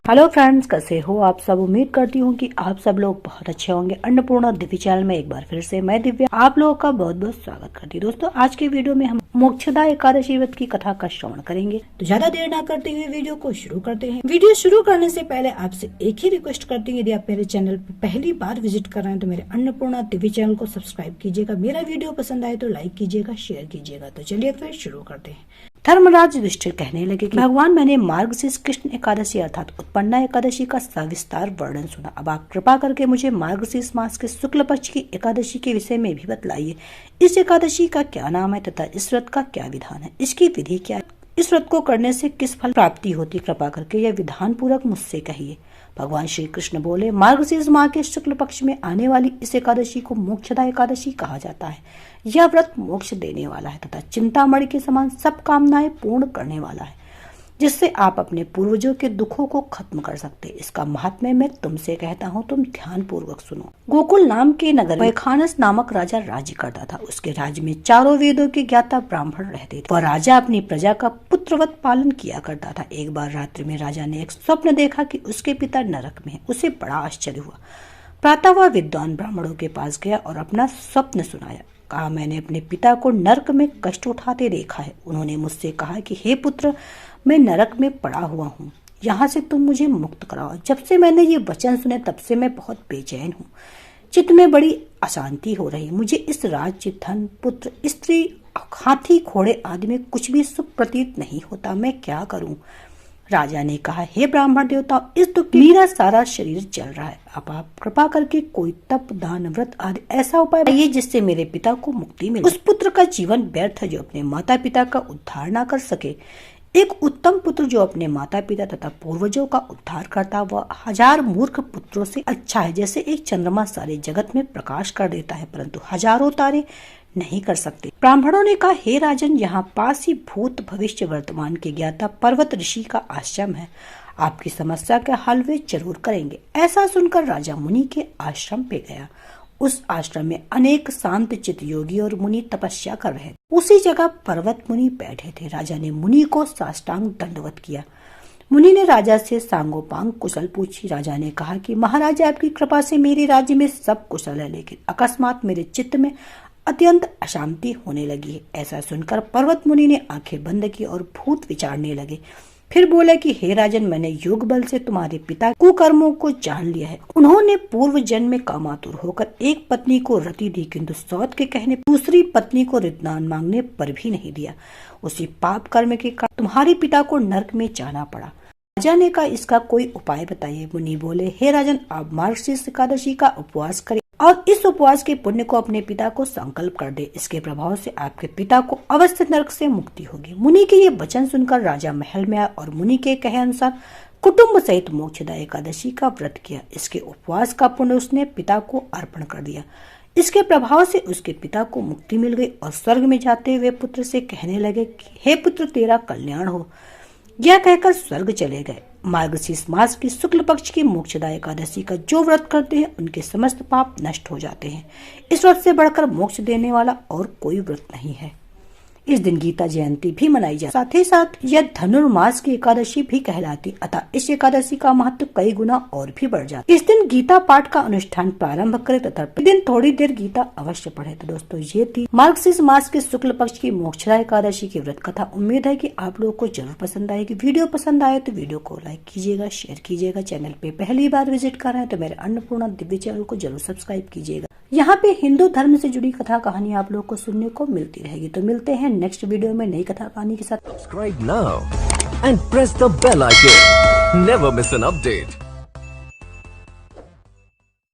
Hello friends, कैसे हो आप सब। उम्मीद करती हूँ कि आप सब लोग बहुत अच्छे होंगे। अन्नपूर्णा दिव्य चैनल में एक बार फिर से मैं दिव्या आप लोगों का बहुत बहुत स्वागत करती हूँ। दोस्तों, आज के वीडियो में हम मोक्षदा एकादशी व्रत की कथा का श्रवण करेंगे। तो ज्यादा देर ना करते हुए वीडियो को शुरू करते हैं। वीडियो शुरू करने से पहले आपसे एक ही रिक्वेस्ट करती हूँ, यदि आप मेरे चैनल पर पहली बार विजिट कर रहे हैं तो मेरे अन्नपूर्णा दिव्य चैनल को सब्सक्राइब कीजिएगा। मेरा वीडियो पसंद आए तो लाइक कीजिएगा, शेयर कीजिएगा। तो चलिए फिर शुरू करते हैं। धर्मराज युधिष्ठिर कहने लगे कि भगवान, मैंने मार्गशीर्ष कृष्ण एकादशी अर्थात उत्पन्ना एकादशी का सविस्तार वर्णन सुना। अब आप कृपा करके मुझे मार्गशीर्ष मास के शुक्ल पक्ष की एकादशी के विषय में भी बतलाइए। इस एकादशी का क्या नाम है तथा इस व्रत का क्या विधान है, इसकी विधि क्या है, इस व्रत को करने से किस फल प्राप्ति होती, कृपा करके यह विधान पूर्वक मुझसे कहिए। भगवान श्री कृष्ण बोले, मार्गशीर्ष माह के शुक्ल पक्ष में आने वाली इस एकादशी को मोक्षदा एकादशी कहा जाता है। यह व्रत मोक्ष देने वाला है तथा चिंतामणि के समान सब कामनाएं पूर्ण करने वाला है, जिससे आप अपने पूर्वजों के दुखों को खत्म कर सकते। इसका महात्म्य मैं तुमसे कहता हूँ, तुम ध्यान पूर्वक सुनो। गोकुल नाम के नगर में खानस नामक राजा राज्य करता था। उसके राज्य में चारों वेदों के ज्ञाता ब्राह्मण रहते थे। वह राजा अपनी प्रजा का पुत्रवत पालन किया करता था। एक बार रात्रि में राजा ने एक स्वप्न देखा कि उसके पिता नरक में है। उसे बड़ा आश्चर्य हुआ। प्रातः वह विद्वान ब्राह्मणों के पास गया और अपना स्वप्न सुनाया। कहा, मैंने अपने पिता को नरक में कष्ट उठाते देखा है। उन्होंने मुझसे कहा कि हे पुत्र, मैं नरक में पड़ा हुआ हूँ, यहाँ से तुम मुझे मुक्त कराओ। जब से मैंने ये वचन सुने तब से मैं बहुत बेचैन हूँ। चित्त में बड़ी अशांति हो रही। मुझे इस राज्य, धन, पुत्र, स्त्री, हाथी, घोड़े आदि में कुछ भी सुख प्रतीत नहीं होता। मैं क्या करूँ। राजा ने कहा, हे ब्राह्मण देवता, इस दुख मेरा सारा शरीर जल रहा है। अब आप कृपा करके कोई तप, दान, व्रत आदि ऐसा उपाय बताइए जिससे मेरे पिता को मुक्ति मिले। उस पुत्र का जीवन व्यर्थ है जो अपने माता पिता का उद्धार न कर सके। एक उत्तम पुत्र जो अपने माता पिता तथा पूर्वजों का उद्धार करता, वह 1000 मूर्ख पुत्रों से अच्छा है। जैसे एक चंद्रमा सारे जगत में प्रकाश कर देता है, परंतु हजारों तारे नहीं कर सकते। ब्राह्मणों ने कहा, हे राजन, यहाँ पास ही भूत, भविष्य, वर्तमान के ज्ञाता पर्वत ऋषि का आश्रम है। आपकी समस्या का हल वे जरूर करेंगे। ऐसा सुनकर राजा मुनि के आश्रम पे गया। उस आश्रम में अनेक शांत चित्त योगी और मुनि तपस्या कर रहे थे। उसी जगह पर्वत मुनि बैठे थे। राजा ने मुनि को साष्टांग दंडवत किया। मुनि ने राजा से सांगोपांग कुशल पूछी। राजा ने कहा कि महाराज, आपकी कृपा से मेरे राज्य में सब कुशल है, लेकिन अकस्मात मेरे चित्त में अत्यंत अशांति होने लगी है। ऐसा सुनकर पर्वत मुनि ने आंखें बंद की और भूत विचारने लगे। फिर बोले कि हे राजन, मैंने योग बल से तुम्हारे पिता कुकर्मों को जान लिया है। उन्होंने पूर्व जन्म में कामातुर होकर एक पत्नी को रति दी, किंतु सौत के कहने दूसरी पत्नी को रितदान मांगने पर भी नहीं दिया। उसी पाप कर्म के कारण तुम्हारे पिता को नरक में जाना पड़ा। राजा ने कहा, इसका कोई उपाय बताइए। मुनि बोले, हे राजन, आप मार्गशीर्ष एकादशी का उपवास करें और इस उपवास के पुण्य को अपने पिता को संकल्प कर दे। इसके प्रभाव से आपके पिता को अवश्य नरक से मुक्ति होगी। मुनि के ये वचन सुनकर राजा महल में आया और मुनि के कहे अनुसार कुटुंब सहित मोक्षदा एकादशी का व्रत किया। इसके उपवास का पुण्य उसने पिता को अर्पण कर दिया। इसके प्रभाव से उसके पिता को मुक्ति मिल गई और स्वर्ग में जाते हुए पुत्र से कहने लगे कि हे पुत्र, तेरा कल्याण हो। यह कहकर स्वर्ग चले गए। मार्गशीर्ष मास की शुक्ल पक्ष की मोक्षदा एकादशी का जो व्रत करते हैं, उनके समस्त पाप नष्ट हो जाते हैं। इस व्रत से बढ़कर मोक्ष देने वाला और कोई व्रत नहीं है। इस दिन गीता जयंती भी मनाई जाती है। साथ ही साथ यह धनुर्मास की एकादशी भी कहलाती, अतः इस एकादशी का महत्व कई गुना और भी बढ़ जाता है। इस दिन गीता पाठ का अनुष्ठान प्रारंभ करें तथा दिन थोड़ी देर गीता अवश्य पढ़े। तो दोस्तों, ये थी मार्गशीर्ष मास के शुक्ल पक्ष की मोक्षदा एकादशी की व्रत कथा। उम्मीद है कि आप लोगों को जरूर पसंद आएगी। वीडियो पसंद आए तो वीडियो को लाइक कीजिएगा, शेयर कीजिएगा। चैनल पे पहली बार विजिट कर रहे हैं तो मेरे अन्नपूर्णा दिव्य चैनल को जरूर सब्सक्राइब कीजिएगा। यहाँ पे हिंदू धर्म से जुड़ी कथा कहानी आप लोग को सुनने को मिलती रहेगी। तो मिलते हैं नेक्स्ट वीडियो में नई कथा कहानी के साथ। Subscribe now and press the bell icon. Never miss an update.